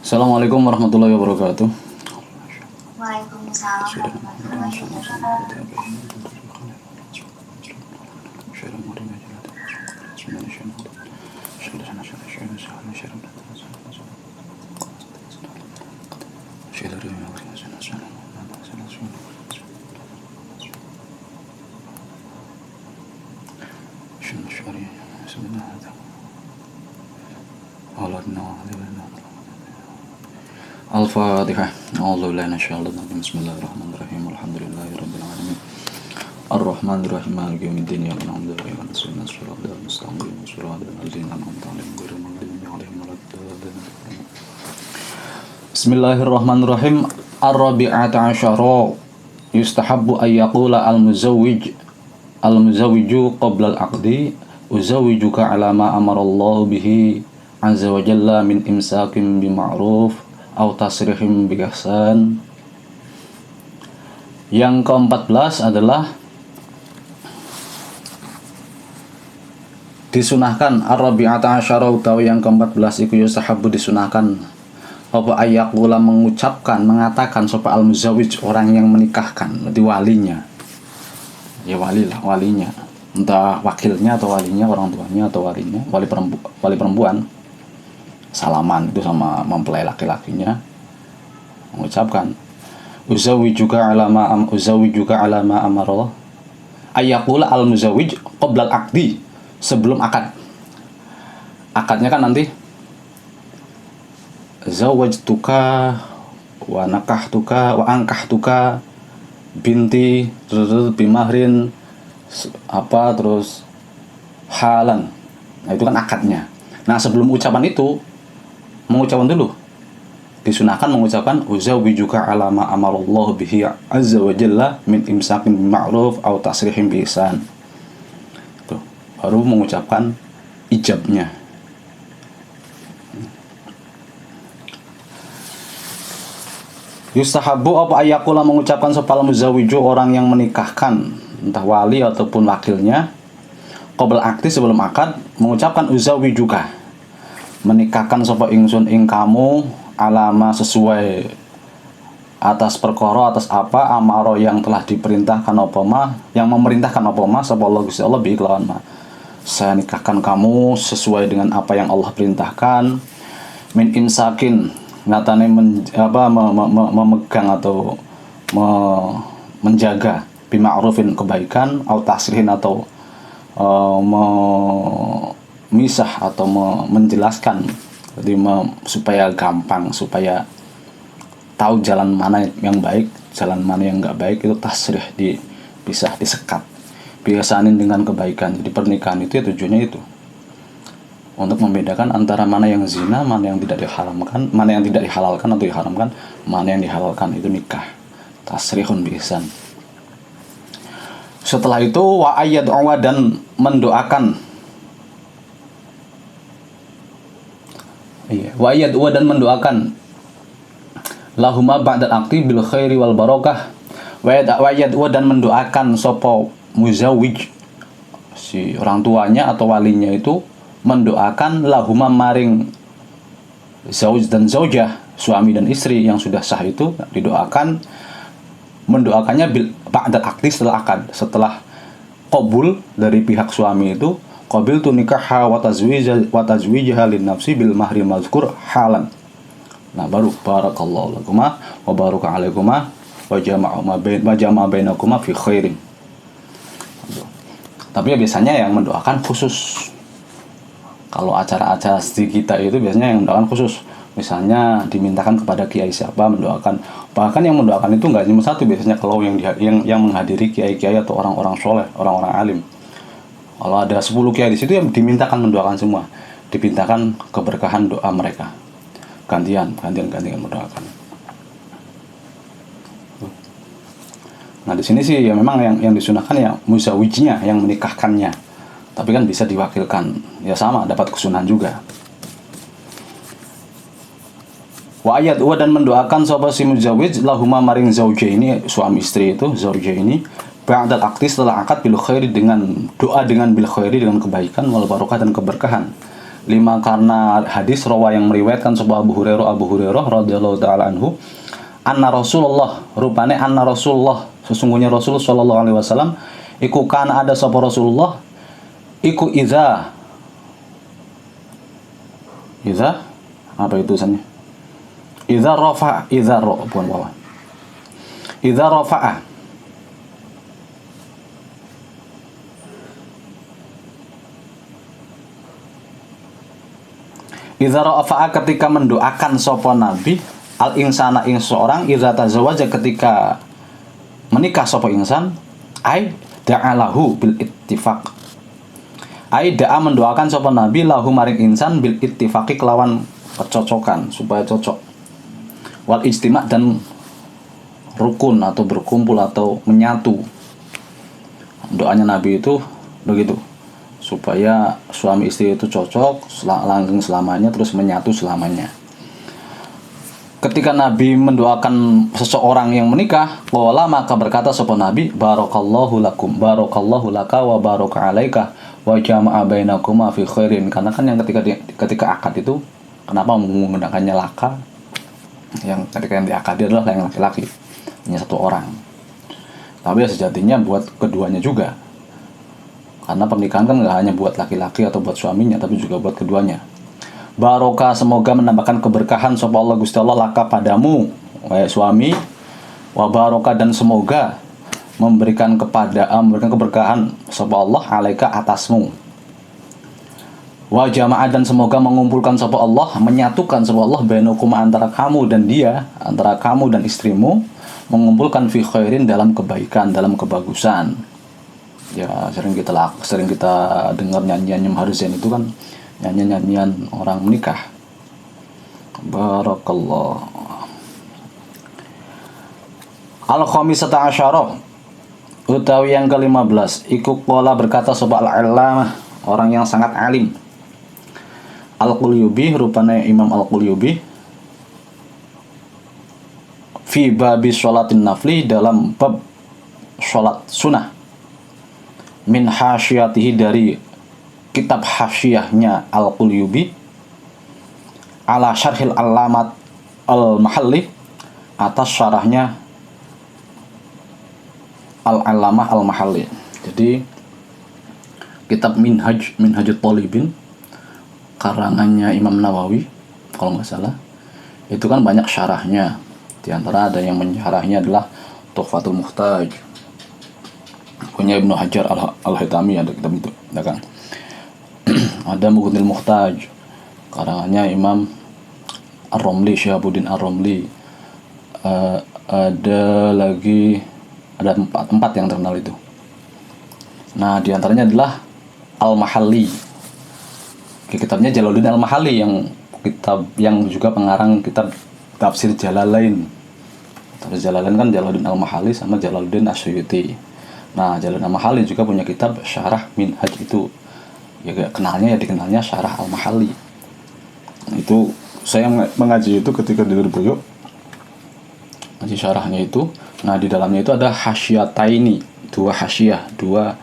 Assalamualaikum warahmatullahi wabarakatuh. Waalaikumsalam warahmatullahi wabarakatuh. Al-Fatihah. Bismillahirrahmanirrahim. Alhamdulillahirabbil alamin. Ar-Rahmanir Rahim. Maliki yaumiddin. Iyyaka na'budu wa iyyaka nasta'in. Shiratal mustaqim. Shiratal ladzina an'amta 'alaihim ghairil maghdubi 'alaihim waladdallin. Bismillahirrahmanirrahim. Ar-Rabi'atu 'asyara. Yustahabbu ay yaqula al-muzawwiju qabla al-'aqdi uzawwijuka 'ala ma amarallahu bihi 'azza wa jalla min imsakin bima'ruf aw tasrihim bi ihsan. Yang ke-14 adalah disunahkan ar-rabi'ata asyara utawi yang ke-14 iku yustahabbu disunahkan apa ayaqula mengucapkan mengatakan sapa al-muzawwij orang yang menikahkan berarti walinya. Ya wali lah, walinya. Entah wakilnya atau walinya, orang tuanya atau walinya, wali perempuan. Salaman itu sama mempelai laki-lakinya mengucapkan uzawwijuka alama amarallah ayaqula al muzawwij qabla al aqdi, sebelum akad. Akadnya kan nanti zawwajtuka wa nakahtuka wa ankahtuka binti terus bimahrin apa terus halan. Nah itu kan akadnya. Nah sebelum ucapan itu mengucapkan dulu, disunahkan mengucapkan uzawwijuka ala ma amarallahu bihi azza wa jalla min imsakin bima'ruf aw tasrihim bi ihsan. Tuh, baru mengucapkan ijabnya. Yustahabu apa ayakula mengucapkan sopal muzawwiju orang yang menikahkan entah wali ataupun wakilnya qabla akdi sebelum akad mengucapkan uzawwijuka menikahkan sapa ingsun ing kamu alama sesuai atas perkara atas apa amaro yang telah diperintahkan apa ma yang memerintahkan apa ma sapa Allah Gusti Allah bi kelawan ma saya nikahkan kamu sesuai dengan apa yang Allah perintahkan min imsakin ngatane memegang atau menjaga bima'rufin kebaikan atau tasrihin atau misah atau menjelaskan jadi supaya gampang, supaya tahu jalan mana yang baik, jalan mana yang enggak baik, itu tasrih, dipisah, disekat, biasain dengan kebaikan. Jadi pernikahan itu ya tujuannya itu untuk membedakan antara mana yang zina, mana yang tidak diharamkan, mana yang tidak dihalalkan atau diharamkan, mana yang dihalalkan, itu nikah. Tasrihun bisan. Setelah itu wa ayyad'u dan mendoakan. Wa yad'u dan mendoakan lahuma ba'dal aqdi bil khairi wal barakah. Wa yad'u dan mendoakan sapa muzawwij si orang tuanya atau walinya itu mendoakan lahuma maring zauj dan zaujah, suami dan istri yang sudah sah itu didoakan, mendoakannya bil ba'dal aqdi setelah akad, setelah qabul dari pihak suami itu qabil tu nikah wa tazwijha lin nafsi bil mahri mazkur halan. Nah baru barakallahu lakuma wa baraka alaikuma wa jama'a bainakuma fi khairin. Tapi ya biasanya yang mendoakan khusus. Kalau acara-acara di kita itu biasanya yang mendoakan khusus. Misalnya dimintakan kepada kiai siapa mendoakan. Bahkan yang mendoakan itu enggak cuma satu, biasanya kalau yang menghadiri kiai-kiai atau orang-orang soleh, orang-orang alim. Kalau ada 10 kiai di situ yang dimintakan mendoakan semua, dimintakan keberkahan doa mereka. Gantian mendoakan. Nah di sini sih ya memang yang disunahkan ya muzawwijnya, yang menikahkannya. Tapi kan bisa diwakilkan, ya sama dapat kesunahan juga. Wa ayat dan mendoakan sapa si muzawwij lahuma maring zaujaini, suami istri itu zaujaini ba'dal aqdi setelah akad bil khairi dengan doa dengan bil khairi dengan kebaikan wal barakah dan keberkahan Lima, karena hadis rawa yang meriwayatkan sebuah Abu Hurairah radhiyallahu taala anhu, anna Rasulullah, rupane anna Rasulullah, sesungguhnya Rasulullah sallallahu alaihi wasallam iku kana ada sapa Rasulullah iku iza apa itu tulisannya? Iza rafa'a, bukan bawah. Iza rafa'a, Iza rafa'a, ketika mendoakan sapa nabi al insana ing seorang, iza tazawaja, ketika menikah sapa insan, ai da'alahu bil ittifaq, ai da'a mendoakan sapa nabi lahu maring insan bil ittifaqi kelawan kecocokan, supaya cocok, wal ijtima' dan rukun atau berkumpul atau menyatu. Doanya nabi itu begitu, supaya suami istri itu cocok, langgeng selamanya, terus menyatu selamanya. Ketika Nabi mendoakan seseorang yang menikah, qala, maka berkata sapa Nabi, barakallahu lakum, barakallahu laka wa baraka alaika wa jama'a bainakuma fi khairin. Karena kan yang ketika akad itu, kenapa menggunakannya laka? Yang ketika yang diakadi adalah yang laki-laki, hanya satu orang. Tapi ya sejatinya buat keduanya juga. Karena pernikahan kan nggak hanya buat laki-laki atau buat suaminya, tapi juga buat keduanya. Barokah, semoga menambahkan keberkahan sapa Allah Gusti Allah laka padamu wahai suami, wa barokah, dan semoga memberikan keberkahan sapa Allah alaika atasmu, wa jamaah, dan semoga mengumpulkan sapa Allah, menyatukan sapa Allah bainakum, antara kamu dan dia, antara kamu dan istrimu, mengumpulkan fi khairin, dalam kebaikan, dalam kebagusan. Ya sering kita dengar nyanyian Maharzain itu kan nyanyian orang menikah. Barakallah. Al-khamisata asyarah, utawi yang ke-15, iku qala, berkata sapa al-allamah, orang yang sangat alim, Al-Qulyubi, rupanya Imam Al-Qulyubi, fi babi sholatin nafli, dalam bab sholat sunnah, min hasyatihi, dari kitab hasyahnya Al-Qulyubi, ala syarhil alamat al-mahalli, atas syarahnya al-alamah al-mahalli. Jadi kitab Minhajut Thalibin, karangannya Imam Nawawi kalau nggak salah, itu kan banyak syarahnya. Di antara ada yang mensyarahnya adalah Tuhfatul Muhtaj, punya Ibnu Hajar al-Haytami, ada kitab itu, ya kan? Ada Mughnil Muhtaj, karangannya Imam Ar-Romli, Syihabuddin Ar-Romli. Ada lagi, ada empat yang terkenal itu. Nah, diantaranya adalah Al-Mahalli, kitabnya Jalaluddin Al-Mahalli, yang juga pengarang kitab Tafsir Jalalain. Tafsir Jalalain kan Jalaluddin Al-Mahalli sama Jalaluddin Asyuyuti. Nah, Jalaluddin Al-Mahalli juga punya kitab Syarah Minhaj itu. Ya dikenalnya Syarah Al-Mahalli. Itu saya mengaji itu ketika di Lirboyo, ngaji syarahnya itu. Nah, di dalamnya itu ada hasyataini, dua hasyah, dua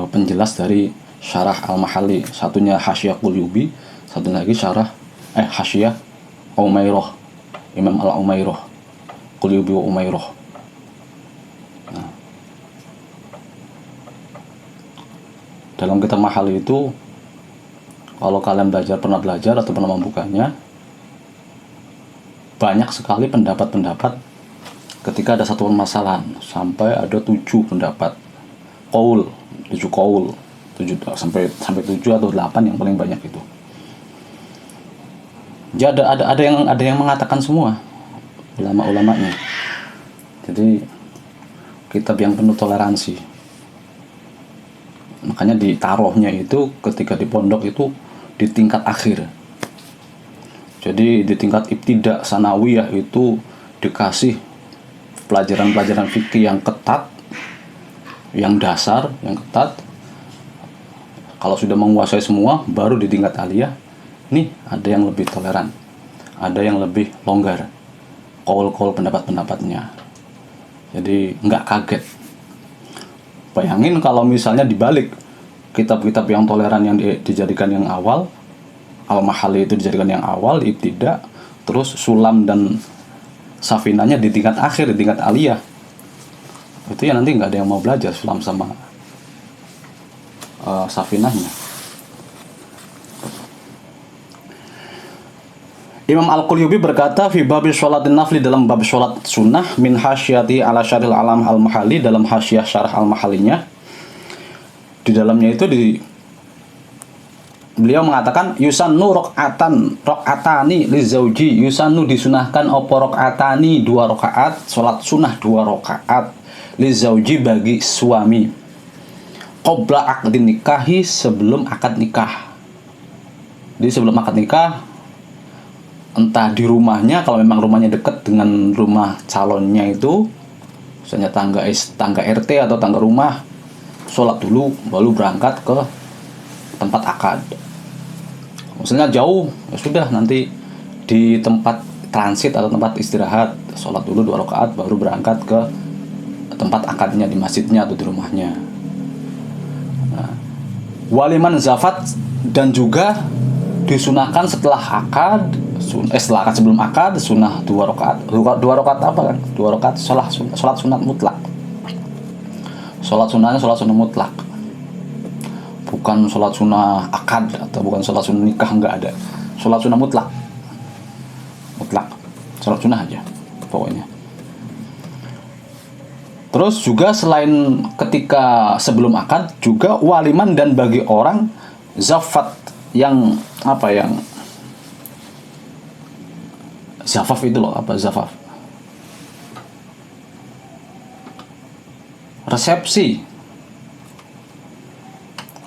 penjelas dari Syarah Al-Mahalli. Satunya hasyah Qulyubi, satu lagi hasyah Umairah, Imam Al-Umairah, Qulyubi wa Umairah. Nah, dalam kitab Mahalli itu, kalau kalian pernah belajar atau pernah membukanya, banyak sekali pendapat-pendapat ketika ada satu permasalahan, sampai ada 7 pendapat qaul, 7 qaul, 7 sampai 7 atau 8 yang paling banyak itu. Jadi ada yang mengatakan semua ulama-ulamanya. Jadi kitab yang penuh toleransi. Makanya ditaruhnya itu ketika di pondok itu di tingkat akhir. Jadi di tingkat ibtidak sanawiyah itu dikasih pelajaran-pelajaran fikih yang ketat, yang dasar, yang ketat. Kalau sudah menguasai semua, baru di tingkat aliyah, nih ada yang lebih toleran, ada yang lebih longgar qaul-qaul pendapat-pendapatnya. Jadi nggak kaget. Bayangin kalau misalnya dibalik, kitab-kitab yang toleran yang dijadikan yang awal, al-mahalli itu dijadikan yang awal, di ibtida, terus sulam dan safinanya di tingkat akhir, di tingkat aliyah. Itu ya nanti nggak ada yang mau belajar sulam sama safinahnya. Imam Al-Qurtubi berkata fi babi sholatin nafli, dalam bab sholat sunnah, min hasyati ala syaril alam al-mahalli, dalam hasyah syarah al-mahallinya, di dalamnya itu beliau mengatakan yusannu rok'atani li zauji, yusannu disunahkan opo rok'atani 2 rakaat, sholat sunnah 2 rakaat, li zauji bagi suami, qabla aqdin nikahi, sebelum akad nikah. Jadi sebelum akad nikah, entah di rumahnya, kalau memang rumahnya dekat dengan rumah calonnya itu, misalnya tangga RT atau tangga rumah, sholat dulu baru berangkat ke tempat akad. Misalnya jauh, ya sudah, nanti di tempat transit atau tempat istirahat, sholat dulu 2 rakaat baru berangkat ke tempat akadnya, di masjidnya atau di rumahnya. Nah, waliman zafat, dan juga disunahkan setelah akad, sebelum akad sunnah 2 rakaat. 2 rakaat apa kan? 2 rakaat sholat sunat mutlak. Sholat sunnahnya sholat sunnah mutlak. Bukan sholat sunnah akad atau bukan sholat sunnah nikah, enggak ada. Sholat sunnah mutlak. Mutlak. Sholat sunnah aja pokoknya. Terus juga selain ketika sebelum akad, juga waliman, dan bagi orang zafat yang zafaf itu loh, apa zafaf? Resepsi.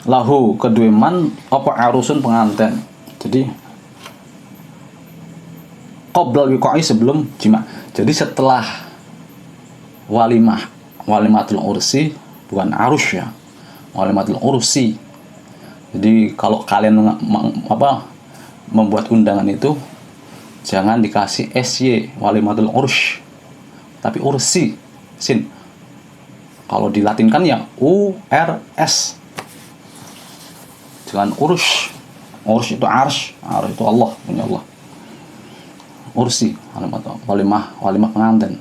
Lahu kedue man apa arusun pengantin. Jadi qoblal wiqa'i, sebelum jima. Jadi setelah walimatul ursi, bukan arus ya. Walimatul ursi. Jadi kalau kalian membuat undangan itu, jangan dikasih SY, walimatul ursh, tapi ursi, sin. Kalau dilatinkan ya URS. Jangan ursh. Ursh itu arsh itu Allah, punya Allah. Ursi, walimah pengantin.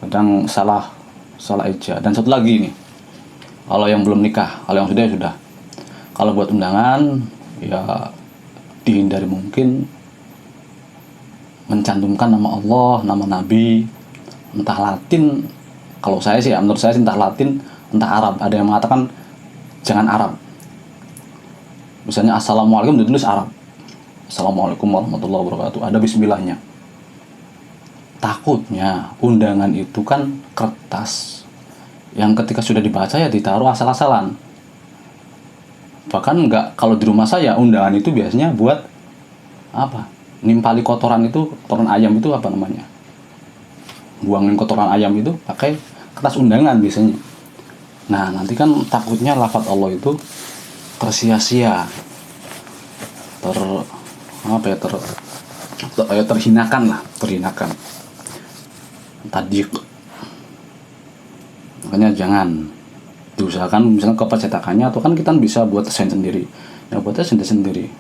Kadang salah eja. Dan satu lagi nih, kalau yang belum nikah, kalau yang sudah ya sudah. Kalau buat undangan, ya dihindari mungkin mencantumkan nama Allah, nama Nabi, entah Latin. Kalau saya sih, menurut saya entah Latin, entah Arab. Ada yang mengatakan jangan Arab. Misalnya Assalamualaikum ditulis Arab. Assalamualaikum warahmatullahi wabarakatuh. Ada bismillahnya. Takutnya undangan itu kan kertas yang ketika sudah dibaca ya ditaruh asal-asalan. Bahkan kalau di rumah saya undangan itu biasanya buat apa? Nimpali kotoran itu, kotoran ayam itu apa namanya? Buangin kotoran ayam itu pakai kertas undangan biasanya. Nah, nanti kan takutnya lafaz Allah itu tersia-sia. Terhinakan. Tadiq. Makanya jangan diusahakan, misalnya ke percetakannya, atau kan kita bisa buat desain sendiri. Ya buat desain sendiri.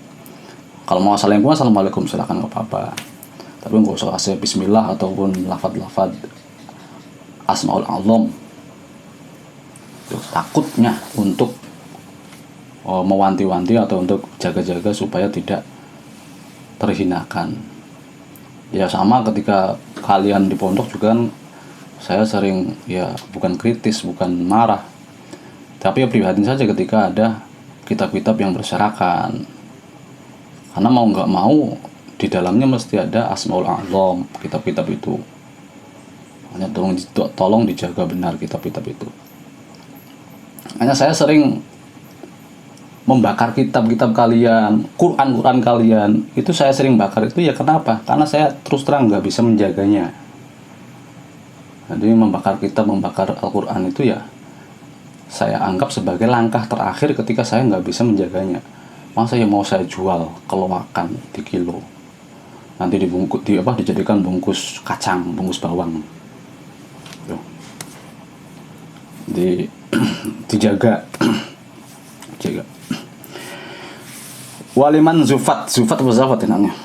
Kalau mau assalamualaikum silakan, nggak apa-apa. Tapi nggak usah kasih bismillah ataupun lafad-lafad asmaul azam. Takutnya untuk mewanti-wanti atau untuk jaga-jaga supaya tidak terhinakan. Ya sama ketika kalian di pondok juga kan, saya sering ya bukan kritis, bukan marah, tapi ya prihatin saja ketika ada kitab-kitab yang berserakan. Karena mau nggak mau di dalamnya mesti ada asmaul azam, kitab-kitab itu. Hanya tolong dijaga benar kitab-kitab itu. Hanya saya sering membakar kitab-kitab kalian, Quran kalian, itu saya sering bakar itu ya kenapa? Karena saya terus terang nggak bisa menjaganya. Jadi membakar kitab, membakar Al-Quran itu ya saya anggap sebagai langkah terakhir ketika saya nggak bisa menjaganya. Masa ya mau saya jual keloakan di kilo, nanti dijadikan bungkus kacang, bungkus bawang. Dijaga. Waliman zufat apa zafat namanya?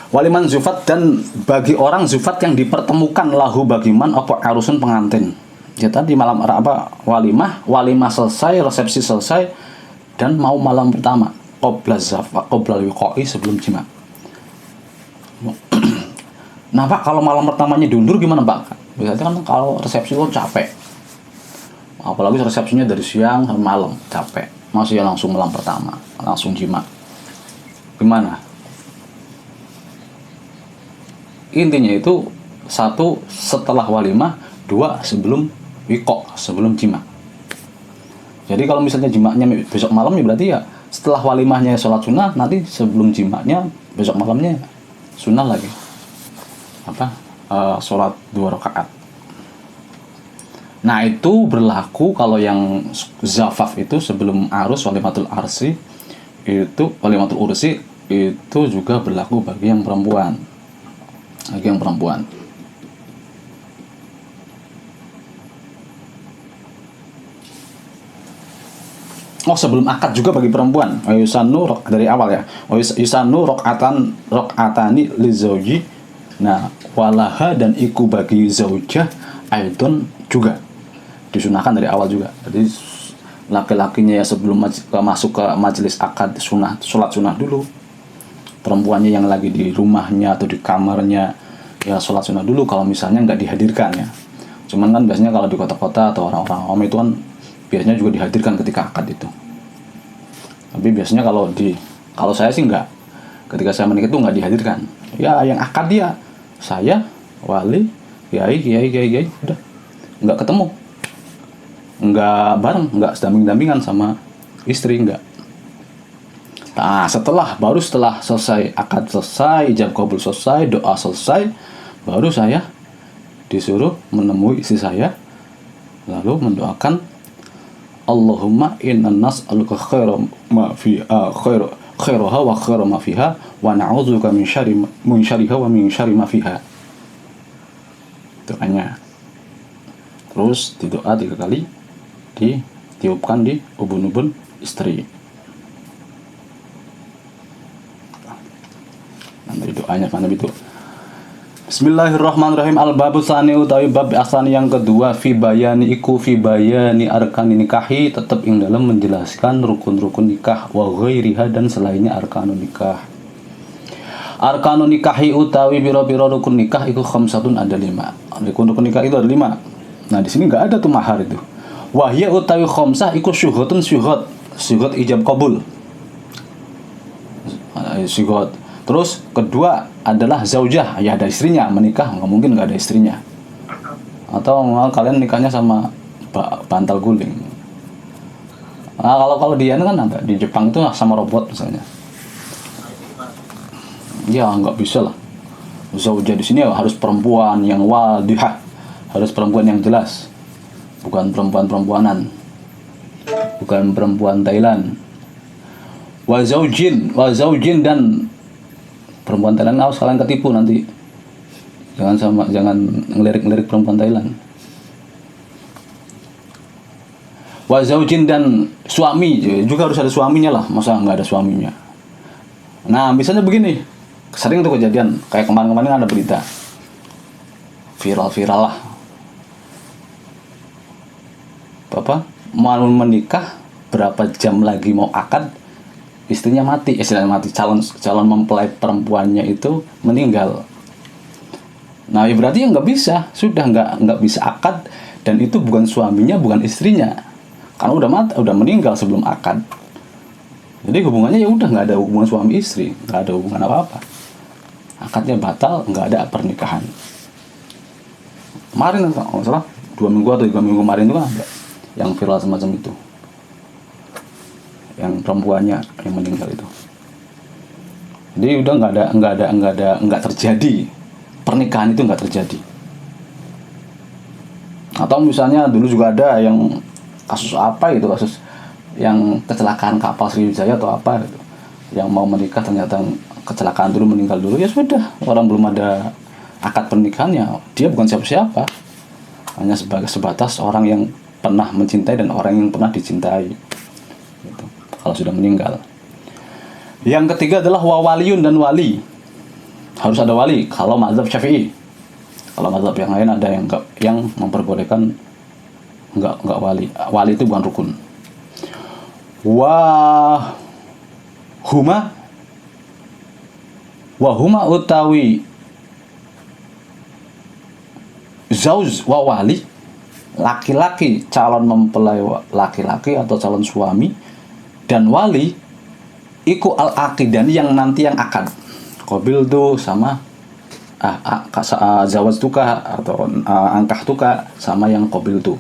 Waliman zufat, dan bagi orang zufat yang dipertemukan lahu bagiman apa arusun pengantin. Ya tadi malam walimah selesai, resepsi selesai, dan mau malam pertama qabla zafat qabla wiqa'i, sebelum jima. Nah Pak, kalau malam pertamanya diundur gimana Pak? Biasanya kan kalau resepsi lo capek, apalagi resepsinya dari siang sampai malam, capek, masih ya langsung malam pertama, langsung jima, gimana? Intinya itu, 1 setelah walimah, 2 sebelum wiqo', sebelum jima. Jadi kalau misalnya jimanya besok malam, ya berarti ya setelah walimahnya sholat sunnah, nanti sebelum jimanya besok malamnya sunnah lagi, sholat 2 rakaat. Nah itu berlaku kalau yang zafaf itu sebelum arus, walimatul ursi itu juga berlaku bagi yang perempuan. Oh, sebelum akad juga bagi perempuan. Yusannu dari awal ya. Yusannu rok'atani lizauji. Nah, walaha, dan iku bagi zaujah aidon juga disunahkan dari awal juga. Jadi laki-lakinya ya sebelum masuk ke majelis akad sholat sunnah dulu. Perempuannya yang lagi di rumahnya atau di kamarnya ya sholat sunnah dulu kalau misalnya nggak dihadirkan ya. Cuman kan biasanya kalau di kota-kota atau orang-orang awam itu kan biasanya juga dihadirkan ketika akad itu. Tapi biasanya kalau saya sih nggak, ketika saya menikah itu nggak dihadirkan. Ya yang akad dia, saya, wali, kiai, udah nggak ketemu, nggak bareng, nggak damping-dampingan sama istri, nggak. Nah setelah selesai akad selesai, ijab qabul selesai, doa selesai, baru saya disuruh menemui istri saya, lalu mendoakan Allahumma inna nas'aluka khaira ma fiha khairaha wa khaira ma fiha wa na'udzuka min syarriha wa min syarri ma fiha. Doanya. Terus didoa 3 kali, ditiupkan di ubun-ubun istri. Nanti doanya mana itu? Bismillahirrahmanirrahim. Al-babu tsani utawi bab asani yang kedua, fi bayani arkani nikahi, tetap ing dalam menjelaskan rukun-rukun nikah, wa ghairiha, dan selainnya arkanun nikah. Arkanun nikahi utawi biro-biro rukun nikah iku khamsatun, ada 5. Rukun nikah itu ada 5. Nah di sini nggak ada tuh mahar itu. Wahya utawi khamsah iku syuhudun syuhud ijab qabul. Syuhud. Terus kedua adalah zaujah, ya ada istrinya, menikah nggak mungkin nggak ada istrinya. Atau kalian nikahnya sama bantal guling. Nah kalau dia kan ada di Jepang itu sama robot misalnya. Ya nggak bisa lah. Zaujah di sini harus perempuan yang wadihah, harus perempuan yang jelas, bukan perempuan-perempuanan, bukan perempuan Thailand. Wa zaujin, dan perempuan Thailand harus kalian ketipu nanti. Jangan ngelirik perempuan Thailand. Wa zaujin, dan suami juga harus ada suaminya lah, masa nggak ada suaminya. Nah misalnya begini, sering tuh kejadian kayak kemarin ada berita viral lah, mau menikah berapa jam lagi mau akad istrinya mati, calon mempelai perempuannya itu meninggal. Nah ya berarti ya nggak bisa, sudah nggak bisa akad, dan itu bukan suaminya, bukan istrinya, karena udah meninggal sebelum akad. Jadi hubungannya ya udah nggak ada hubungan suami istri, nggak ada hubungan apa-apa, akadnya batal, nggak ada pernikahan. Kemarin kalau salah 2 minggu atau 3 minggu kemarin itu kan ada yang viral semacam itu, yang perempuannya yang meninggal itu. Jadi udah nggak terjadi pernikahan, itu nggak terjadi. Atau misalnya dulu juga ada yang kasus yang kecelakaan kapal Sriwijaya atau apa gitu, yang mau menikah ternyata kecelakaan dulu, meninggal dulu, ya sudah, orang belum ada akad pernikahannya, dia bukan siapa-siapa, hanya sebatas orang yang pernah mencintai dan orang yang pernah dicintai gitu, kalau sudah meninggal. Yang ketiga adalah wawaliyun dan wali. Harus ada wali kalau mazhab Syafi'i. Kalau mazhab yang lain ada yang memperbolehkan enggak wali. Wali itu bukan rukun. Wahuma utawi zauz wa wali, laki-laki calon mempelai laki-laki atau calon suami, dan wali iku al-aqidan yang nanti yang akad. Qabil tuh sama zawaj tuka atau angkah tuka sama yang qabil tuh.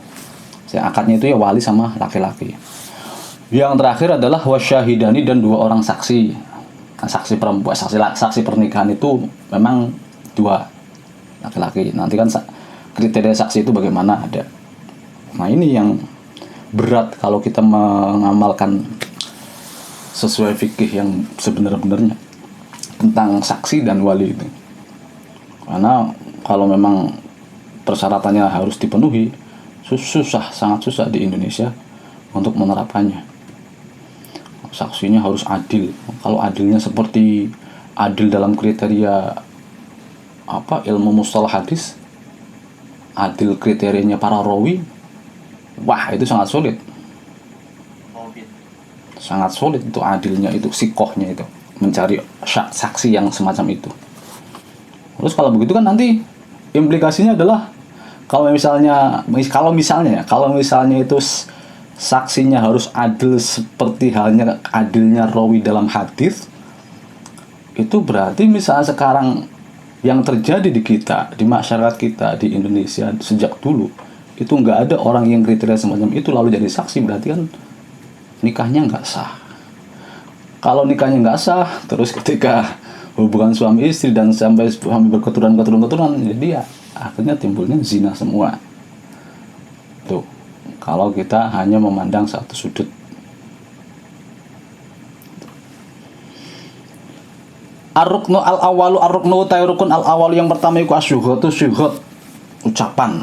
Yang akadnya itu ya wali sama laki-laki. Yang terakhir adalah wasyahidani dan 2 orang saksi. Nah, saksi perempuan, saksi pernikahan itu memang 2 laki-laki. Nanti kan kriteria saksi itu bagaimana ada. Nah, ini yang berat kalau kita mengamalkan sesuai fikih yang sebenar-benarnya tentang saksi dan wali itu. Karena kalau memang persyaratannya harus dipenuhi, sangat susah di Indonesia untuk menerapkannya. Saksinya harus adil. Kalau adilnya seperti adil dalam kriteria ilmu mustalah hadis, adil kriterianya para rawi, wah itu sangat sulit. Sangat sulit itu adilnya, itu sikohnya itu, mencari saksi yang semacam itu. Terus kalau begitu kan nanti implikasinya adalah kalau misalnya itu saksinya harus adil seperti halnya adilnya rawi dalam hadis, itu berarti misalnya sekarang yang terjadi di kita, di masyarakat kita di Indonesia sejak dulu itu nggak ada orang yang kriteria semacam itu lalu jadi saksi, berarti kan nikahnya nggak sah. Kalau nikahnya nggak sah, terus ketika hubungan suami istri dan sampai berketurunan, jadi ya akhirnya timbulnya zina semua. Tuh, kalau kita hanya memandang satu sudut. Ar-ruknu al-awalu ar-ruknu rukun al-awalu yang pertama itu asyuhatu syuhud, ucapan.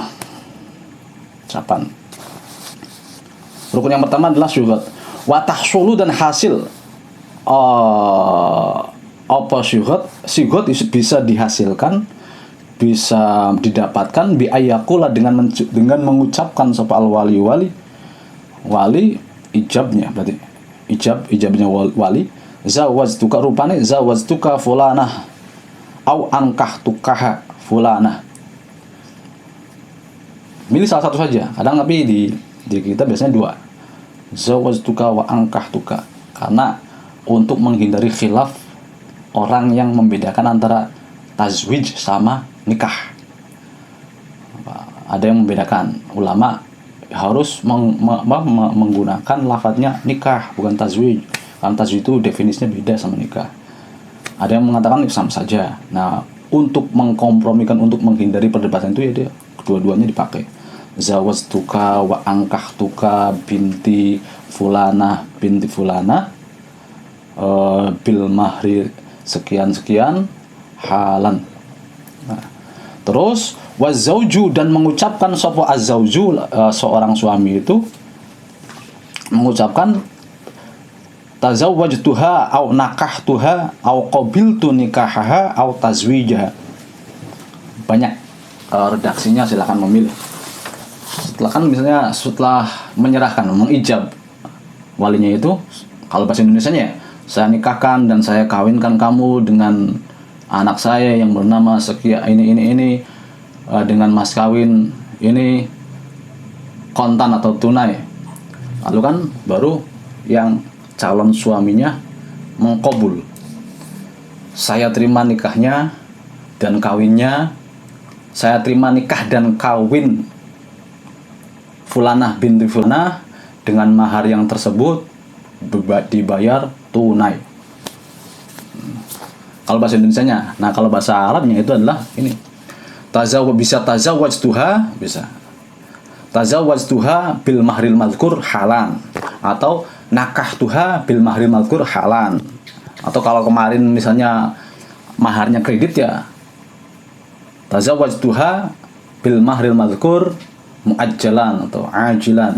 Rukun yang pertama adalah syuhud. Wa tahsulu dan hasil apa syuhud bisa dihasilkan, bisa didapatkan bi ayakula dengan mengucapkan sapa al-wali ijabnya, berarti ijabnya wali zawajtuka, rupane zawajtuka fulanah au ankahtukaha fulanah. Milih salah satu saja. Kadang tapi di kita biasanya 2. Zawajtuka wa ankahtuka. Karena untuk menghindari khilaf orang yang membedakan antara tazwij sama nikah. Ada yang membedakan. Ulama harus menggunakan lafadznya nikah, bukan tazwij. Karena tazwij itu definisinya beda sama nikah. Ada yang mengatakan sama saja. Nah, untuk mengkompromikan, untuk menghindari perdebatan itu ya dia kedua-duanya dipakai. Zawajtuka wa ankahtuka binti fulana bil mahri sekian halan. Nah, terus wazauju dan mengucapkan sapa azauju, seorang suami itu mengucapkan tazawwajtuha au nakahtuha au qabiltu nikahaha au tazwijaha. Banyak redaksinya, silakan memilih. Setelah menyerahkan, mengijab walinya itu, kalau bahasa Indonesianya, saya nikahkan dan saya kawinkan kamu dengan anak saya yang bernama sekian ini dengan mas kawin ini kontan atau tunai. Lalu kan baru yang calon suaminya mengkabul, saya terima nikahnya dan kawinnya, saya terima nikah dan kawin fulanah binti fulanah dengan mahar yang tersebut dibayar tunai. Kalau bahasa Indonesianya. Nah, kalau bahasa Arabnya itu adalah ini. Tazawwajtuha bisa. Tazawwajtuha bil mahril mazkur halan, atau nakahtuha bil mahril mazkur halan. Atau kalau kemarin misalnya maharnya kredit ya tazawwajtuha bil mahril mazkur muajjalan atau ajilan,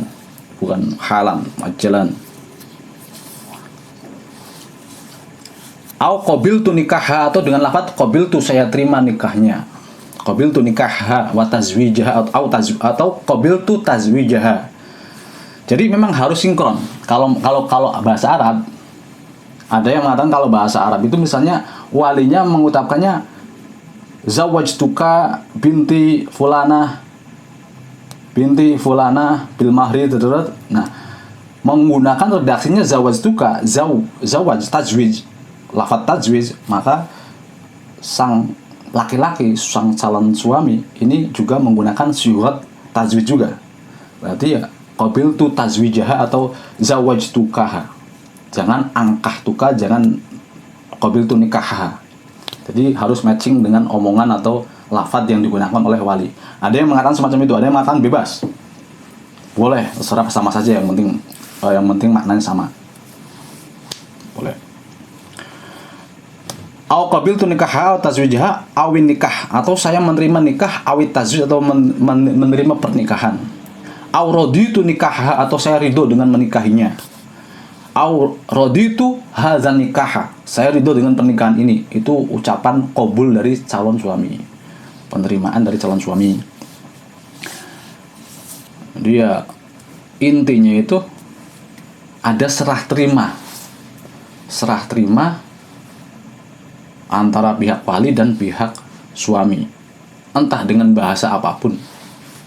bukan halan, muajjalan. Au qabiltu nikaha, atau dengan lafaz qabiltu, saya terima nikahnya. Qabiltu nikaha wa tazwijaha, atau qabiltu tazwijaha. Jadi memang harus sinkron. Kalau bahasa Arab, ada yang mengatakan kalau bahasa Arab itu misalnya walinya mengucapkannya zawajtuka binti fulanah bil mahri. Nah, menggunakan redaksinya zawajtuka, zawaj tajwid, lafaz tajwid, maka sang laki-laki, sang calon suami ini juga menggunakan syurat tajwid juga. Berarti ya qabiltu tazwijaha atau zawajtukaha. Jangan angkahtuka, jangan qabiltu nikahaha. Jadi harus matching dengan omongan atau lafaz yang digunakan oleh wali. Ada yang mengatakan semacam itu, ada yang mengatakan bebas. Boleh, terserah, sama saja, yang penting maknanya sama. Boleh. Au qabiltu nikaha atau tazwijaha awin nikah, atau saya menerima nikah awit tazwij, atau menerima pernikahan. Au raditu nikaha, atau saya ridho dengan menikahinya. Au raditu hadzal nikaha, saya ridho dengan pernikahan ini. Itu ucapan qabul dari calon suami, penerimaan dari calon suami. Dia intinya itu ada serah terima antara pihak wali dan pihak suami, entah dengan bahasa apapun,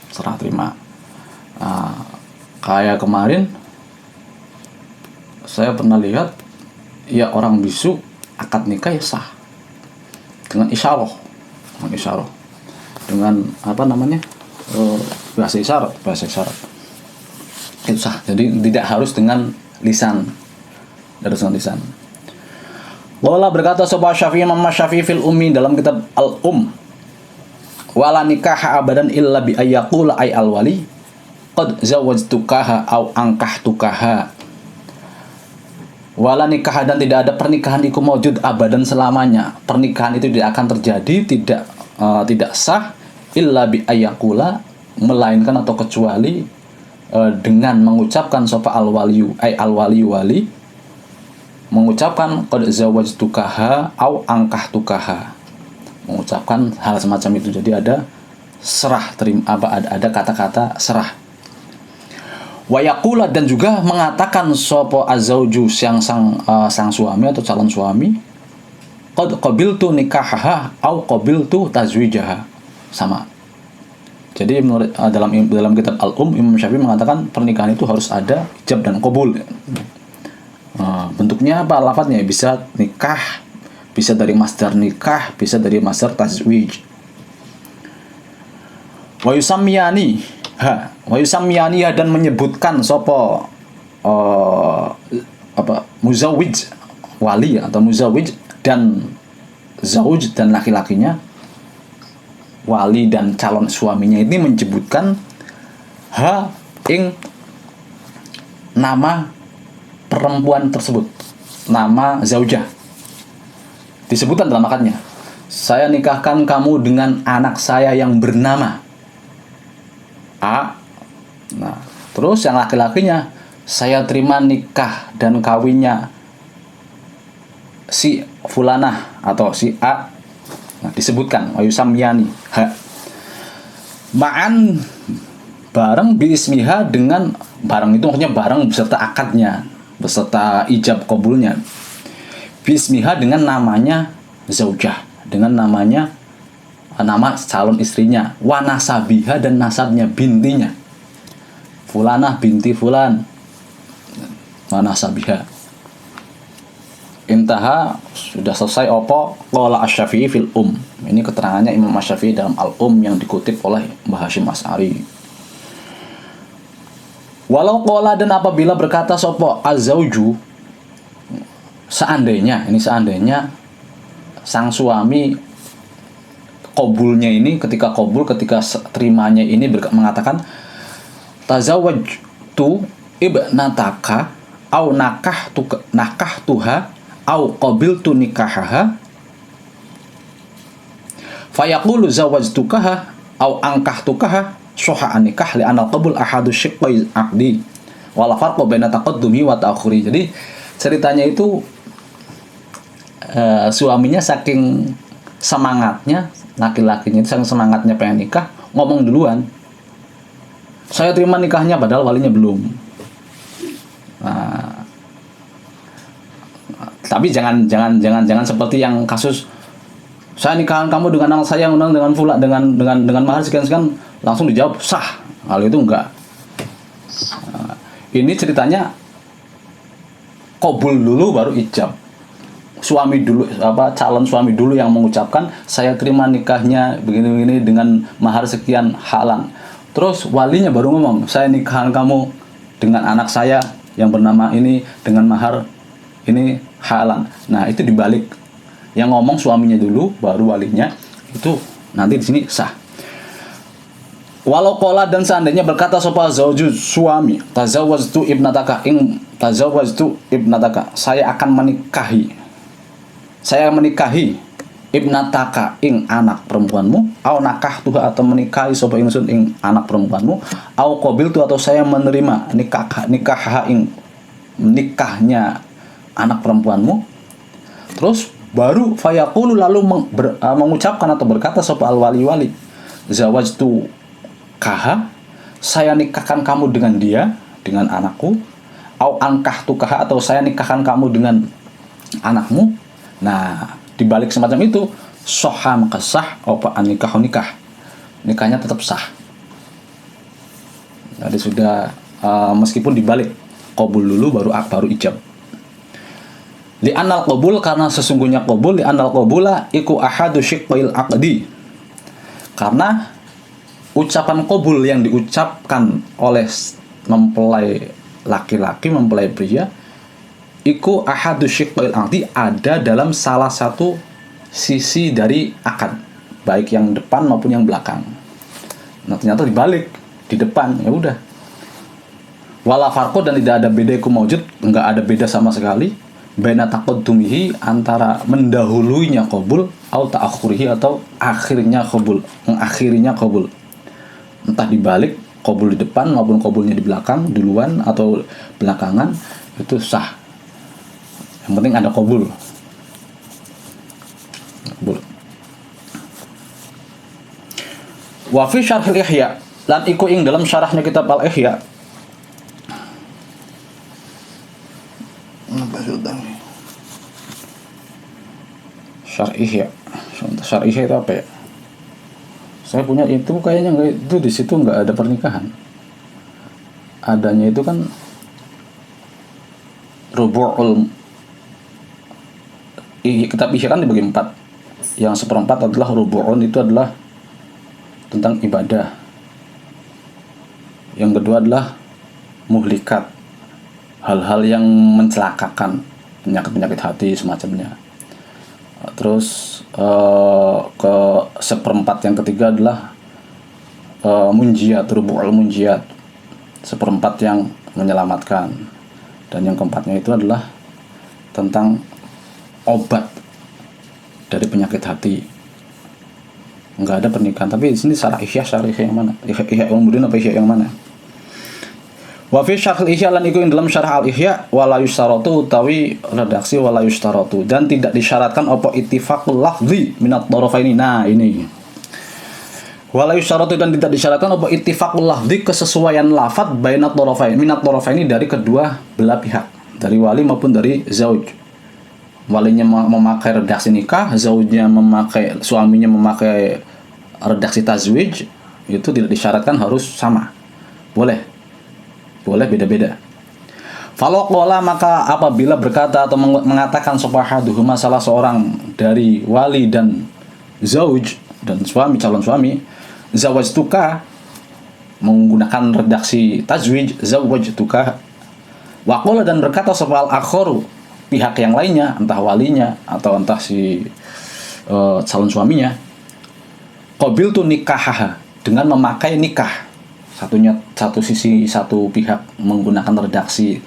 serah terima. Kayak kemarin saya pernah lihat, ya orang bisu akad nikah ya sah dengan isyarah, dengan apa namanya, bahasa isyarat itu sah. Jadi tidak harus dengan lisan, Wala berkata Sobat Syafi'i, Imam Syafi'i fil ummi, dalam kitab wala nikaha abadan illa bi ayyaqula ay al wali qad zawajtukaha au angkahtukaha. Wala nikah, dan tidak ada pernikahan iku maujud abadan, selamanya. Pernikahan itu tidak akan terjadi, tidak sah illa bi ayyaqula, melainkan atau kecuali dengan mengucapkan sopa al waliyu ay al wali, mengucapkan qad zawajtukaha au angkahtukaha, mengucapkan hal semacam itu. Jadi ada serah terima, ada kata-kata serah. Wa yaqula, dan juga mengatakan sopo azauju, sang suami atau calon suami, qad qabiltu nikahaha au qabiltu tazwijaha, sama. Jadi menurut dalam kitab Imam Syafi'i mengatakan pernikahan itu harus ada ijab dan qabul. Bentuknya apa? Lafadznya bisa nikah, bisa dari masdar nikah, bisa dari masdar tazwij. Wa yusammiyani, dan menyebutkan sopo muzawwij, wali atau muzawwij, dan zauj dan laki-lakinya, wali dan calon suaminya ini menyebutkan ing nama perempuan tersebut, nama zaujah, disebutkan dalam akadnya. Saya nikahkan kamu dengan anak saya yang bernama A. Nah, terus yang laki-lakinya, saya terima nikah dan kawinnya si fulanah atau si A. Nah, disebutkan wayusamyani ma'an, bareng biismiha, dengan bareng itu maksudnya bareng beserta akadnya, beserta ijab qabulnya. Bismiha, dengan namanya zaujah, dengan nama calon istrinya. Wa nasabiha, dan nasabnya, bintinya, fulanah binti fulan, wa nasabiha. Intaha, sudah selesai opo qala asy-Syafi'i fil Ini keterangannya Imam Asy-Syafi'i dalam yang dikutip oleh Mbah Hasyim Asy'ari. Walau qala, dan apabila berkata sopo azauju, seandainya sang suami qabulnya ini, ketika terimanya ini mengatakan tazawwajtu ibnataka au nakahtuha au qabiltu nikahaha, fayaqulu zawajtukaha au angkahtukaha sahha an-nikah li anal qabul ahadu syiqqai aqdi wala farqa baina taqaddumi wa ta'khuri. Jadi ceritanya itu suaminya saking semangatnya, laki-lakinya itu saking semangatnya pengen nikah, ngomong duluan, saya terima nikahnya, padahal walinya belum. Nah, tapi jangan seperti yang kasus saya nikahan kamu dengan anak saya, undang dengan pula dengan mahar sekian langsung dijawab sah. Hal itu enggak. Nah, ini ceritanya qabul dulu baru ijab. Suami dulu, calon suami dulu yang mengucapkan saya terima nikahnya begini-begini dengan mahar sekian halan. Terus walinya baru ngomong saya nikahan kamu dengan anak saya yang bernama ini dengan mahar ini halan. Nah, itu dibalik. Yang ngomong suaminya dulu baru walinya, itu nanti di sini sah. Walau qala, dan seandainya berkata sapa zauju suami, tazawwajtu ibnataka saya akan menikahi ibnataka ing anak perempuanmu, au nakahtuha atau menikahi sapa ingsun ing anak perempuanmu, au qabiltu atau saya menerima nikah ing nikahnya anak perempuanmu. Terus baru fayaqulu lalu mengucapkan atau berkata sapa al wali zawajtu kaha, saya nikahkan kamu dengan dia, dengan anakku, au ankahtu kaha atau saya nikahkan kamu dengan anakmu. Nah, dibalik semacam itu sahha maka sah, apa nikah nikahnya tetap sah. Jadi sudah meskipun dibalik qabul dulu baru ijab. Li anal qabul, karena sesungguhnya qabul, li anal qabula iku ahadu syiqqil aqdi. Karena ucapan qabul yang diucapkan oleh mempelai laki-laki, mempelai pria, iku ahadu syiqqil aqdi, ada dalam salah satu sisi dari akad, baik yang depan maupun yang belakang. Nah, ternyata dibalik, di depan, ya udah. Wala farqu, dan tidak ada beda iku maujud, enggak ada beda sama sekali baina taqaddumihi, antara mendahuluinya qabul, atau ta'akhurihi atau akhirnya qabul, mengakhirinya qabul. Entah dibalik, qabul di depan maupun qabulnya di belakang, duluan atau belakangan, itu sah. Yang penting ada qabul. Wa fi syarhil Ihya, lan iku ing dalam syarahnya kitab Al-Ihya. Syarh Ihya itu apa ya? Saya punya itu kayaknya enggak, itu di situ enggak ada pernikahan. Adanya itu kan rubu'ul, kitab Ihya kan dibagi 4. Yang seperempat adalah rubu'un, itu adalah tentang ibadah. Yang kedua adalah muhlikat, hal-hal yang mencelakakan, penyakit hati semacamnya. Terus ke seperempat yang ketiga adalah munjiat, rubu'ul munjiat, seperempat yang menyelamatkan. Dan yang keempatnya itu adalah tentang obat dari penyakit hati. Enggak ada pernikahan, tapi di sini syarah Ihya yang mana? Ihya Ulumuddin apa Ihya yang mana? Wa fi syarh Ihya, lan iku ing dalam syarah Al-Ihya, wala yustaratu, utawi redaksi wala yustaratu, dan tidak disyaratkan apa ittifaqul lafzi minat tharafaini. Nah, ini wala yustaratu, dan tidak disyaratkan apa ittifaqul lafzi, kesesuaian lafaz bainat tharafaini, minat tharafaini, dari kedua belah pihak, dari wali maupun dari zauj. Walinya memakai redaksi nikah, zaujnya suaminya memakai redaksi tazwij, itu tidak disyaratkan harus sama. Boleh beda-beda. Falau qala, maka apabila berkata atau mengatakan sahaduhuma, salah seorang dari wali dan zauj dan suami, calon suami, zawajtuka, menggunakan redaksi tazwij, zawajtuka, wa qala, dan berkata sapa al-akharu, pihak yang lainnya, entah walinya atau entah si calon suaminya, qabiltu nikahaha, dengan memakai nikah. Satu sisi, satu pihak menggunakan redaksi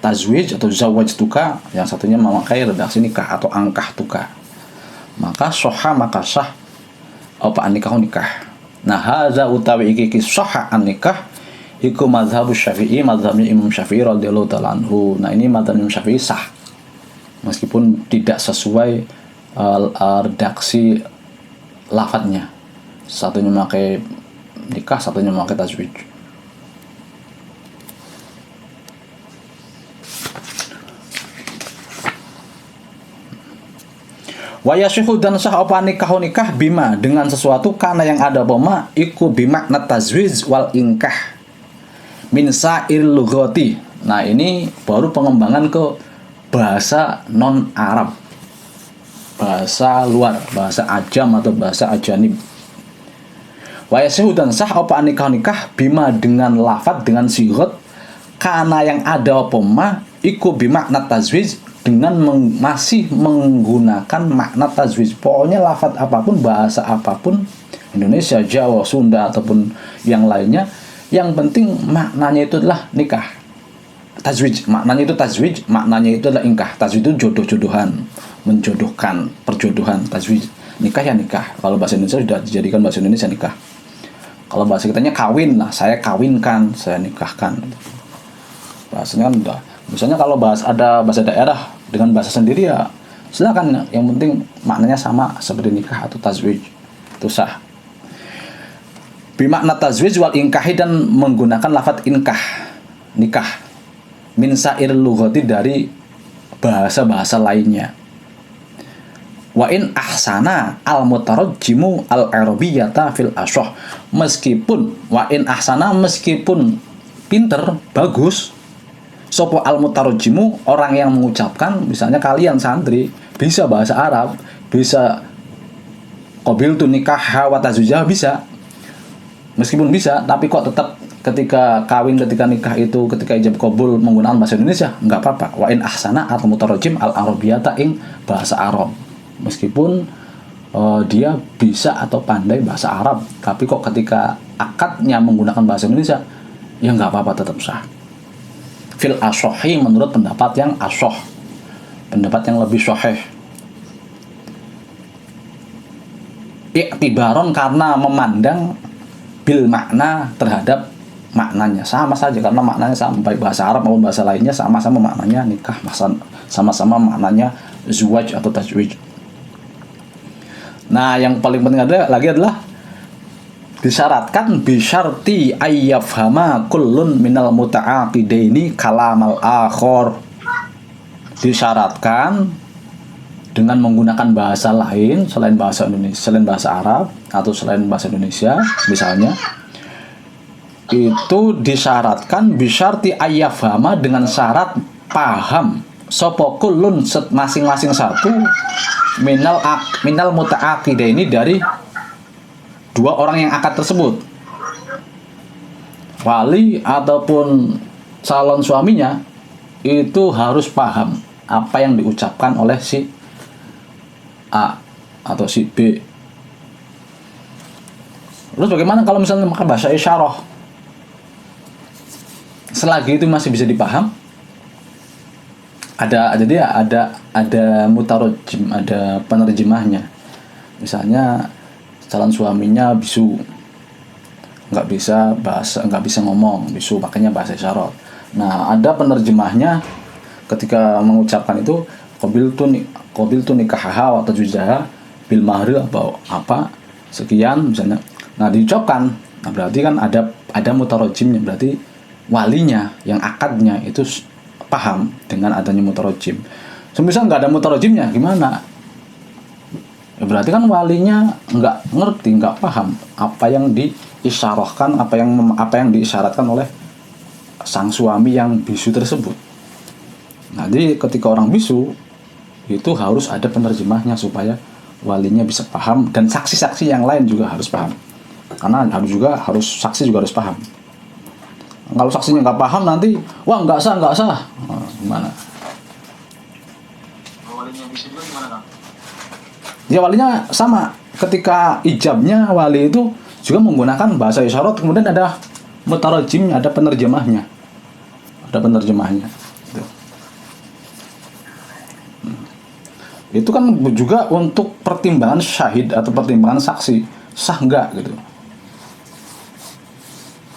tazwij atau zawajtuka, yang satunya memakai redaksi nikah atau angkahtuka. Maka sahha, maka sah apa nikah. Nah, hadza utawi iki sahha an nikah iku mazhab Syafi'i, mazhabnya Imam Syafi'i radhiyallahu ta'ala anhu. Nah, ini mazhab Imam Syafi'i sah. Meskipun tidak sesuai redaksi lafadznya. Satunya memakai nikah, satunya memakai tazwij. Wa yashihu dan sah apa nikah bima dengan sesuatu karena yang ada poma iku bimakna tazwij wal inkah min sa'ir lughati. Nah, ini baru pengembangan ke bahasa non Arab, bahasa luar, bahasa ajam atau bahasa ajanib. Wa yashihu dan sah apa nikah bima dengan lafaz dengan sighat karena yang ada poma iku bimakna tazwij dengan masih menggunakan makna tazwij. Pokoknya lafaz apapun, bahasa apapun, Indonesia, Jawa, Sunda ataupun yang lainnya, yang penting maknanya itu adalah nikah. Tazwij, maknanya itu tazwij, maknanya itu adalah ingkah. Tazwij itu jodoh-jodohan, menjodohkan, perjodohan. Tazwij, nikah ya nikah. Kalau bahasa Indonesia sudah dijadikan bahasa Indonesia nikah. Kalau bahasa kitanya kawin lah, saya kawinkan, saya nikahkan. Bahasanya kan udah. Misalnya kalau ada bahasa daerah dengan bahasa sendiri ya silakan, yang penting maknanya sama seperti nikah atau tazwij, itu sah. Bimakna tazwij wal ingkahi dan menggunakan lafaz inkah, nikah, min sa'ir lughati dari bahasa-bahasa lainnya. Wa in ahsana al mutarajjimu al arabiyyata fil ashah, meskipun wa in ahsana meskipun pinter, bagus sopo al mutarajjimu orang yang mengucapkan, misalnya kalian santri bisa bahasa Arab, bisa qabiltu nikah wa tazwijah, bisa. Meskipun bisa, tapi kok tetap ketika kawin, ketika nikah itu, ketika ijab qabul menggunakan bahasa Indonesia, enggak apa-apa. Wa in ahsana al mutarajjim al arabiyyata ing bahasa Arab. Meskipun dia bisa atau pandai bahasa Arab, tapi kok ketika akadnya menggunakan bahasa Indonesia, ya enggak apa-apa, tetap sah. Fil asohi, menurut pendapat yang asoh, pendapat yang lebih sahih. Iktibaron, karena memandang bil makna, terhadap maknanya sama saja, karena maknanya sama, baik bahasa Arab maupun bahasa lainnya sama-sama maknanya nikah, sama-sama maknanya zuwaj atau tazwij. Nah, yang paling penting lagi adalah disyaratkan bisyarti ayyafhama kullun minal muta'aqidaini kalamal akhor. Disyaratkan dengan menggunakan bahasa lain selain bahasa Indonesia, selain bahasa Arab atau selain bahasa Indonesia misalnya, itu disyaratkan bisyarti ayyafhama dengan syarat paham sopo kullun masing-masing satu minal muta'aqidaini dari dua orang yang akad tersebut, wali ataupun calon suaminya, itu harus paham apa yang diucapkan oleh si A atau si B. Terus bagaimana kalau misalnya maka bahasa isyarah? Selagi itu masih bisa dipaham, ada mutarajim, ada penerjemahnya. Misalnya calon suaminya bisu, nggak bisa ngomong, bisu, makanya bahasa isyarat. Nah, ada penerjemahnya ketika mengucapkan itu qabiltu nikahaha wa tazwijaha bil mahri atau apa sekian misalnya. Nah, diucapkan. Nah, berarti kan ada mutarajimnya, berarti walinya yang akadnya itu paham dengan adanya mutarajim. Semisal nggak ada mutarajimnya, gimana? Ya berarti kan walinya nggak ngerti, nggak paham apa yang diisyarahkan, apa yang diisyaratkan oleh sang suami yang bisu tersebut. Nah, jadi ketika orang bisu itu harus ada penerjemahnya supaya walinya bisa paham, dan saksi-saksi yang lain juga harus paham. Karena saksi juga harus paham. Kalau saksinya nggak paham nanti, wah nggak sah. Nah, gimana? Walinya bisa juga gimana, Kang? Ya walinya sama, ketika ijabnya wali itu juga menggunakan bahasa isyarat, kemudian ada mutarajimnya, ada penerjemahnya. Itu kan juga untuk pertimbangan syahid atau pertimbangan saksi, sah enggak gitu.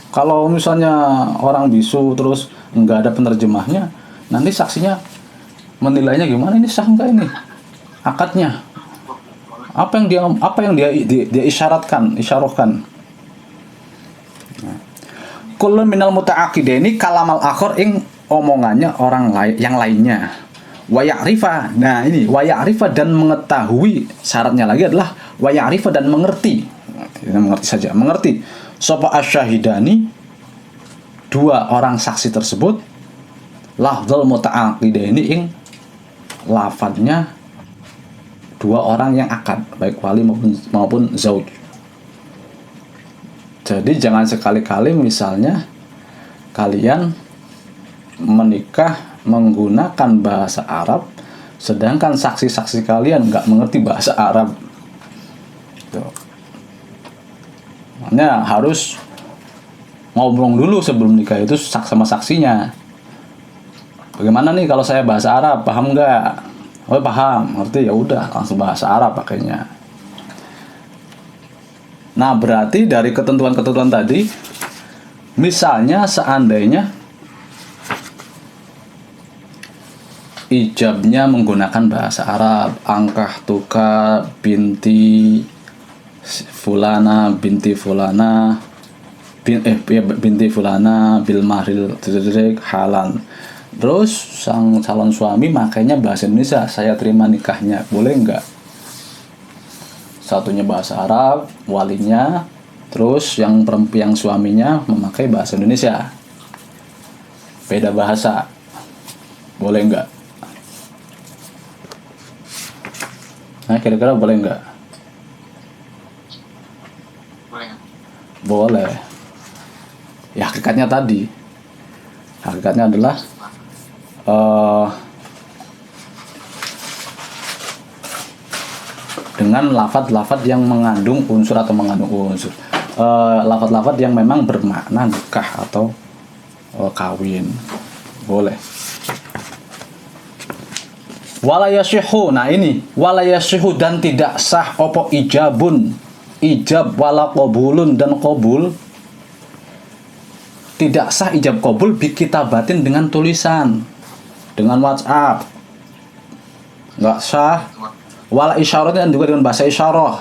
Kalau misalnya orang bisu terus nggak ada penerjemahnya, nanti saksinya menilainya gimana, ini sah nggak ini akadnya? Apa yang dia isyarahkan. Kullun minal muta'aqidaini kalamal akhir ing omongannya orang lain yang lainnya. Wa ya'rifa. Nah, ini wa ya'rifa dan mengetahui, syaratnya lagi adalah wa ya'rifa dan mengerti. Mengerti saja, mengerti. Sapa asyahidani, dua orang saksi tersebut, lafdzul muta'aqidaini ing lafadznya dua orang yang akad, baik wali maupun zauj. Jadi jangan sekali-kali misalnya kalian menikah menggunakan bahasa Arab, sedangkan saksi-saksi kalian nggak mengerti bahasa Arab. Tuh. Makanya harus ngobrol dulu sebelum nikah itu sama saksinya. Bagaimana nih kalau saya bahasa Arab, paham nggak? Oh paham, ngerti, ya udah langsung bahasa Arab pakainya. Nah berarti dari ketentuan-ketentuan tadi, misalnya seandainya ijabnya menggunakan bahasa Arab, angkah tuka binti fulana binti fulana binti fulana bil mahril halan. Terus sang calon suami makanya bahasa Indonesia, saya terima nikahnya, boleh nggak? Satunya bahasa Arab, walinya, terus yang suaminya memakai bahasa Indonesia, beda bahasa, boleh nggak? Nah kira-kira boleh nggak? Boleh. Ya hakikatnya tadi, hakikatnya adalah dengan lafadz-lafadz yang mengandung unsur atau mengandung unsur, lafadz-lafadz yang memang bermakna nikah atau kawin, boleh. Wala yashihu, nah ini wala yashihu dan tidak sah opo ijabun, ijab wala qabulun dan qabul, tidak sah ijab qabul bi kitabatin dengan tulisan, dengan WhatsApp nggak sah. Wala isyaratin dan juga dengan bahasa isyarah,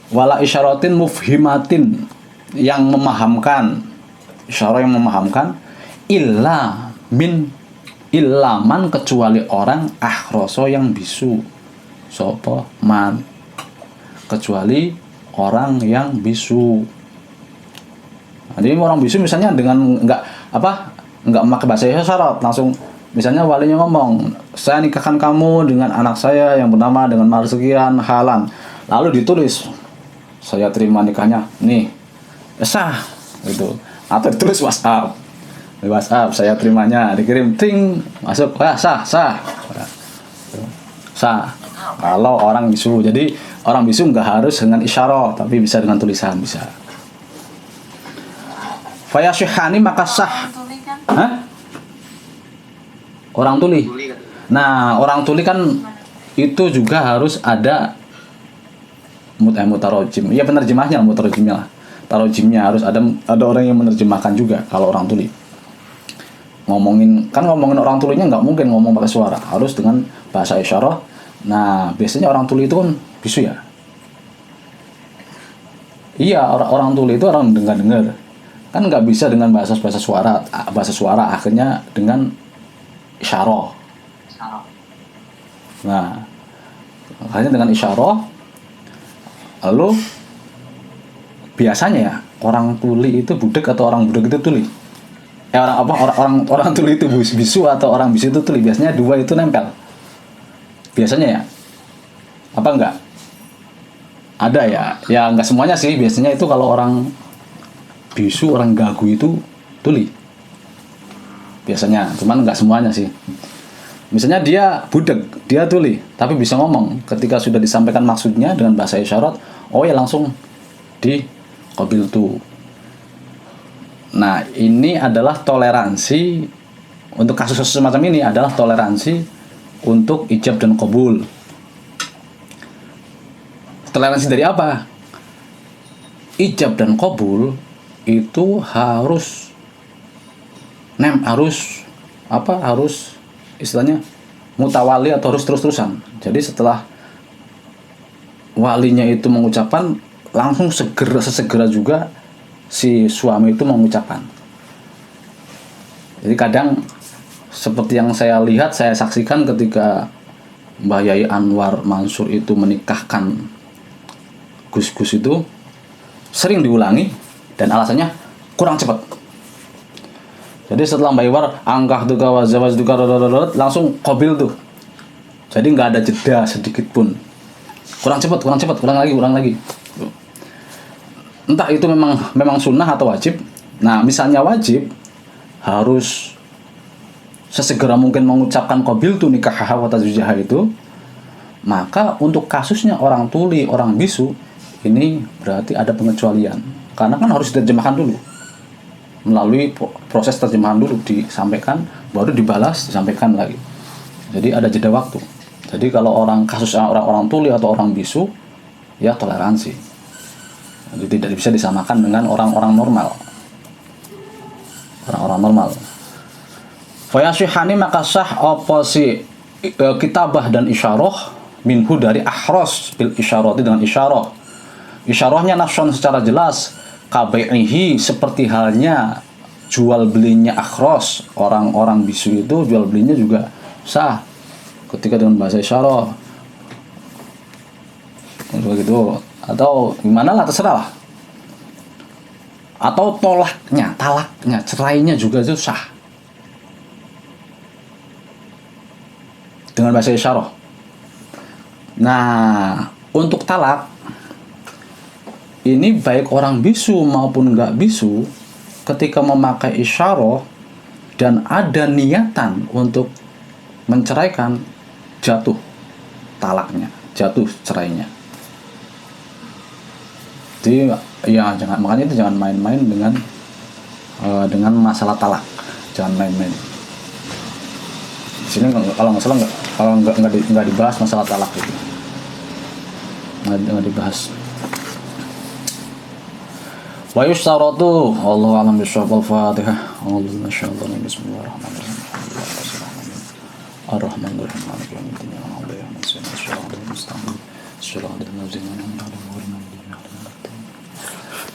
wala isyaratin mufhimatin yang memahamkan, isyarah yang memahamkan, ilaman kecuali orang akhroso yang bisu, sopo man, kecuali orang yang bisu. Jadi orang bisu misalnya dengan nggak memakai bahasa isyarat, langsung misalnya walinya ngomong, saya nikahkan kamu dengan anak saya yang bernama dengan mahar sekian halan, lalu ditulis saya terima nikahnya nih, sah gitu. Atau ditulis WhatsApp, di WhatsApp saya terimanya, dikirim ting masuk, sah kalau orang bisu. Jadi orang bisu nggak harus dengan isyarat, tapi bisa dengan tulisan, bisa. Fayasyihani maka sah. Hah? Orang tuli. Nah, orang tuli kan itu juga harus ada mutarojim. Iya penerjemahnya, mutarojimnya lah. Tarojimnya harus ada orang yang menerjemahkan juga kalau orang tuli. Ngomongin orang tulinya nggak mungkin ngomong pakai suara, harus dengan bahasa isyarat. Nah, biasanya orang tuli itu kan bisu ya. Iya, orang tuli itu orang dengar-dengar. Kan nggak bisa dengan bahasa suara, akhirnya dengan isyarah. Nah, akhirnya dengan isyarah. Lalu biasanya ya orang tuli itu budak atau orang budak itu tuli. Orang tuli itu bisu atau orang bisu itu tuli. Biasanya dua itu nempel. Biasanya ya. Apa enggak? Ada ya. Ya enggak semuanya sih. Biasanya itu kalau orang bisu, orang gagu itu tuli. Biasanya, cuman enggak semuanya sih. Misalnya dia budak, dia tuli, tapi bisa ngomong. Ketika sudah disampaikan maksudnya dengan bahasa isyarat, oh ya langsung di qabil tu. Nah, ini adalah toleransi untuk kasus-kasus semacam ini, adalah toleransi untuk ijab dan qabul. Toleransi dari apa? ijab dan qabul itu harus harus istilahnya mutawali atau harus terus-terusan. Jadi setelah walinya itu mengucapkan, langsung sesegera juga si suami itu mengucapkan. Jadi kadang seperti yang saya lihat, saya saksikan ketika Mbah Yai Anwar Mansur itu menikahkan Gus-Gus itu sering diulangi dan alasannya kurang cepat. Jadi setelah Mbah Iwar angkah duka wazawaz duka langsung qabil tuh. Jadi nggak ada jeda sedikit pun. Kurang cepat, ulang lagi. Entah itu memang sunnah atau wajib. Nah, misalnya wajib harus sesegera mungkin mengucapkan qabil tuh nikah wa tazwijah itu, maka untuk kasusnya orang tuli, orang bisu, ini berarti ada pengecualian. Karena kan harus diterjemahkan dulu. Melalui proses terjemahan dulu disampaikan, baru dibalas, disampaikan lagi. Jadi ada jeda waktu. Jadi kalau kasusnya orang tuli atau orang bisu, ya toleransi. Jadi tidak bisa disamakan dengan orang-orang normal. Orang-orang normal. Fayasihani maka sah oposi kitabah dan isyarah minhu dari ahros bil isyarati dengan isyarah. Isyarahnya nafsun secara jelas, kabaihi seperti halnya jual belinya akhros, orang-orang bisu itu jual belinya juga sah ketika dengan bahasa isyarah. Begitu, atau gimana lah, terserah lah. Atau talaknya, cerainya juga itu sah dengan bahasa isyarah. Nah, untuk talak ini baik orang bisu maupun enggak bisu, ketika memakai isyarah dan ada niatan untuk menceraikan, jatuh talaknya, jatuh cerainya. Jadi ya makanya itu jangan main-main dengan masalah talak, jangan main-main. Di sini kalau nggak dibahas masalah talak itu, nggak dibahas. Wa yustaratu Allahu a'lam bishawab. Al-Fatihah. Bismillahirrahmanirrahim. Ar-Rahmanir-Rahim. Maliki yaumiddin.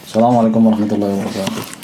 Assalamualaikum warahmatullahi wabarakatuh.